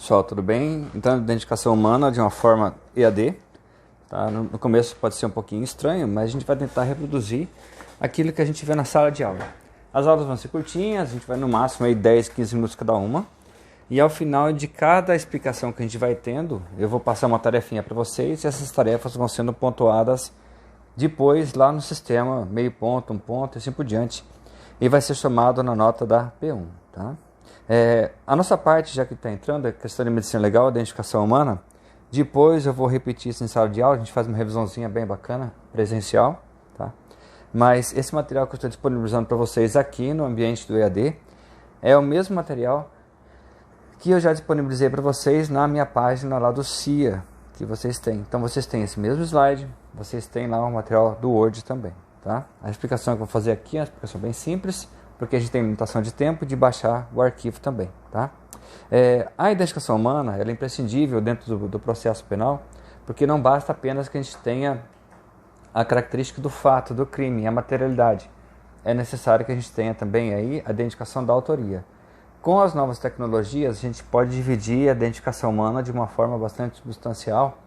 Pessoal, tudo bem? Então, identificação humana de uma forma EAD. Tá? No começo pode ser um pouquinho estranho, mas a gente vai tentar reproduzir aquilo que a gente vê na sala de aula. As aulas vão ser curtinhas, a gente vai no máximo aí 10, 15 minutos cada uma. E ao final de cada explicação que a gente vai tendo, eu vou passar uma tarefinha para vocês e essas tarefas vão sendo pontuadas depois lá no sistema, meio ponto, um ponto e assim por diante. E vai ser somado na nota da P1. Tá? A nossa parte, já que está entrando, é questão de medicina legal, identificação humana. Depois eu vou repetir isso em sala de aula, a gente faz uma revisãozinha bem bacana, presencial. Tá? Mas esse material que eu estou disponibilizando para vocês aqui no ambiente do EAD é o mesmo material que eu já disponibilizei para vocês na minha página lá do CIA, que vocês têm. Então vocês têm esse mesmo slide, vocês têm lá o material do Word também. Tá? A explicação que eu vou fazer aqui é uma explicação bem simples, porque a gente tem limitação de tempo de baixar o arquivo também. Tá? A identificação humana ela é imprescindível dentro do processo penal, porque não basta apenas que a gente tenha a característica do fato, do crime, a materialidade. É necessário que a gente tenha também aí a identificação da autoria. Com as novas tecnologias, a gente pode dividir a identificação humana de uma forma bastante substancial,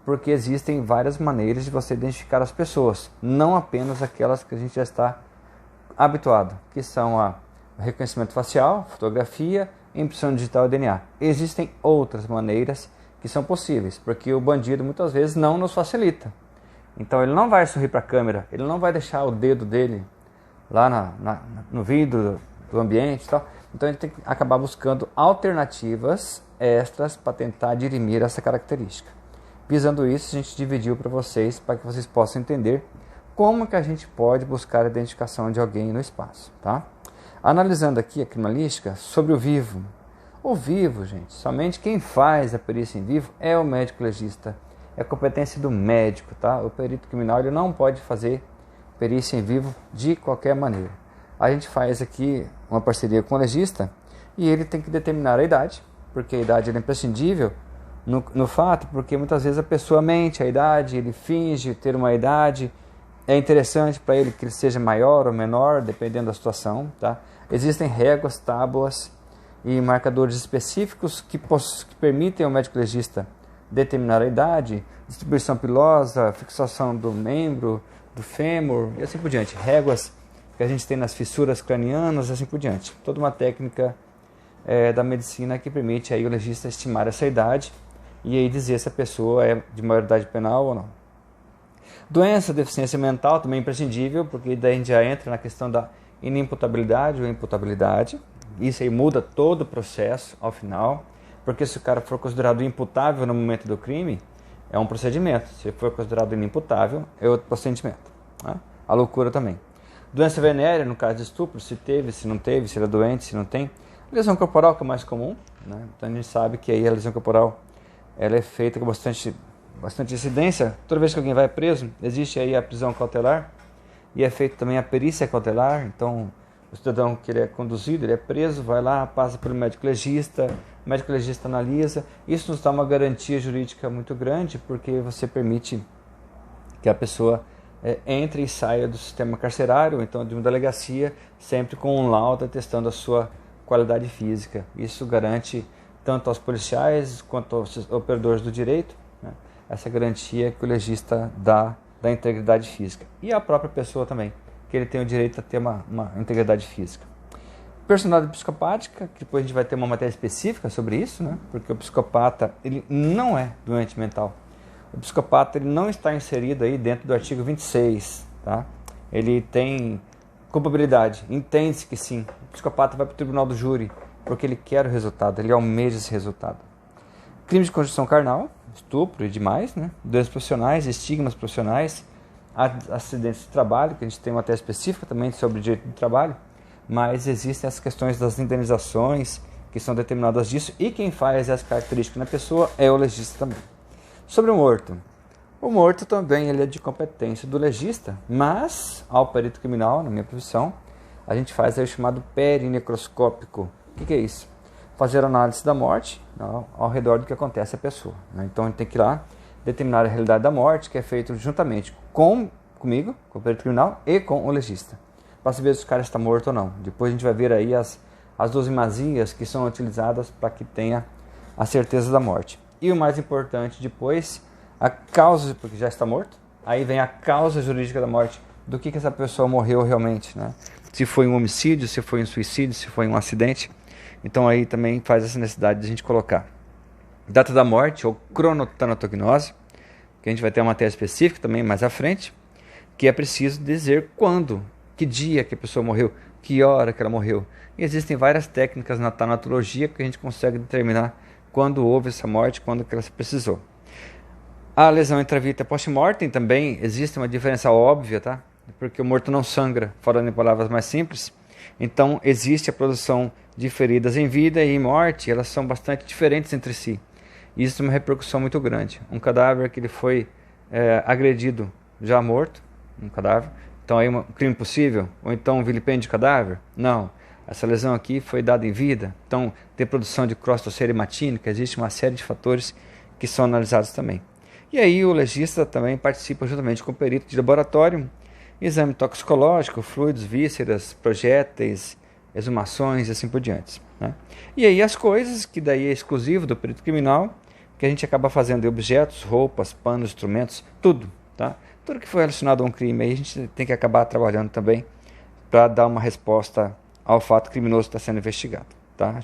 porque existem várias maneiras de você identificar as pessoas, não apenas aquelas que a gente já está habituado, que são o reconhecimento facial, fotografia, impressão digital e DNA. Existem outras maneiras que são possíveis, porque o bandido muitas vezes não nos facilita. Então ele não vai sorrir para a câmera, ele não vai deixar o dedo dele lá no vidro do ambiente e tal. Então a gente tem que acabar buscando alternativas extras para tentar dirimir essa característica. Visando isso, a gente dividiu para vocês, para que vocês possam entender como que a gente pode buscar a identificação de alguém no espaço. Tá? Analisando aqui a criminalística sobre o vivo. O vivo, gente, somente quem faz a perícia em vivo é o médico legista. É competência do médico. Tá? O perito criminal ele não pode fazer perícia em vivo de qualquer maneira. A gente faz aqui uma parceria com o legista e ele tem que determinar a idade, porque a idade é imprescindível no fato, porque muitas vezes a pessoa mente a idade, ele finge ter uma idade, é interessante para ele que ele seja maior ou menor, dependendo da situação. Tá? Existem réguas, tábuas e marcadores específicos que permitem ao médico legista determinar a idade, distribuição pilosa, fixação do membro, do fêmur e assim por diante. Réguas que a gente tem nas fissuras cranianas, assim por diante. Toda uma técnica da medicina que permite aí o legista estimar essa idade e aí dizer se a pessoa é de maioridade penal ou não. Doença, deficiência mental também é imprescindível, porque daí a gente já entra na questão da inimputabilidade ou imputabilidade. Isso aí muda todo o processo ao final, porque se o cara for considerado imputável no momento do crime, é um procedimento. Se for considerado inimputável, é outro procedimento. Né? A loucura também. Doença venérea, no caso de estupro, se teve, se não teve, se era doente, se não tem. Lesão corporal, que é o mais comum. Né? Então a gente sabe que aí a lesão corporal ela é feita com bastante incidência. Toda vez que alguém vai preso, existe aí a prisão cautelar e é feita também a perícia cautelar. Então o cidadão que ele é conduzido, ele é preso, vai lá, passa pelo médico legista, o médico legista analisa. Isso nos dá uma garantia jurídica muito grande, porque você permite que a pessoa entre e saia do sistema carcerário, então de uma delegacia, sempre com um laudo atestando a sua qualidade física. Isso garante tanto aos policiais quanto aos operadores do direito, né, essa garantia que o legista dá da integridade física. E a própria pessoa também, que ele tem o direito a ter uma integridade física. Personalidade psicopática, que depois a gente vai ter uma matéria específica sobre isso, né, porque o psicopata ele não é doente mental. O psicopata ele não está inserido aí dentro do artigo 26, tá? Ele tem culpabilidade, entende-se que sim. O psicopata vai para o tribunal do júri, porque ele quer o resultado, ele almeja esse resultado. Crime de conjunção carnal, estupro e demais, né? Doenças profissionais, estigmas profissionais, acidentes de trabalho, que a gente tem uma matéria específica também sobre direito do trabalho, mas existem as questões das indenizações que são determinadas disso, e quem faz essa característica na pessoa é o legista também. Sobre o morto também ele é de competência do legista, mas ao perito criminal, na minha profissão, a gente faz aí o chamado perinecroscópico. O que é isso? Fazer análise da morte ao redor do que acontece à pessoa. Né? Então a gente tem que ir lá determinar a realidade da morte, que é feito juntamente comigo, com o perito criminal e com o legista, para saber se o cara está morto ou não. Depois a gente vai ver aí as dosimazias que são utilizadas para que tenha a certeza da morte. E o mais importante depois, a causa, porque já está morto, aí vem a causa jurídica da morte, do que essa pessoa morreu realmente, né? Se foi um homicídio, se foi um suicídio, se foi um acidente. Então aí também faz essa necessidade de a gente colocar data da morte ou cronotanatognose, que a gente vai ter uma matéria específica também mais à frente, que é preciso dizer quando, que dia que a pessoa morreu, que hora que ela morreu. E existem várias técnicas na tanatologia que a gente consegue determinar quando houve essa morte, quando que ela se precisou. A lesão intravítrea post-mortem também existe uma diferença óbvia, tá? Porque o morto não sangra, falando em palavras mais simples. Então existe a produção de feridas em vida e em morte, elas são bastante diferentes entre si. Isso tem uma repercussão muito grande. Um cadáver que ele foi agredido já morto, um cadáver, então aí um crime possível, ou então um vilipêndio de cadáver? Não. Essa lesão aqui foi dada em vida, então tem produção de crostocera hematínica, existe uma série de fatores que são analisados também. E aí o legista também participa juntamente com o perito de laboratório, exame toxicológico, fluidos, vísceras, projéteis, exumações e assim por diante, né? E aí as coisas, que daí é exclusivo do perito criminal, que a gente acaba fazendo de objetos, roupas, panos, instrumentos, tudo, tá? Tudo que foi relacionado a um crime, aí a gente tem que acabar trabalhando também para dar uma resposta ao fato criminoso que está sendo investigado, tá?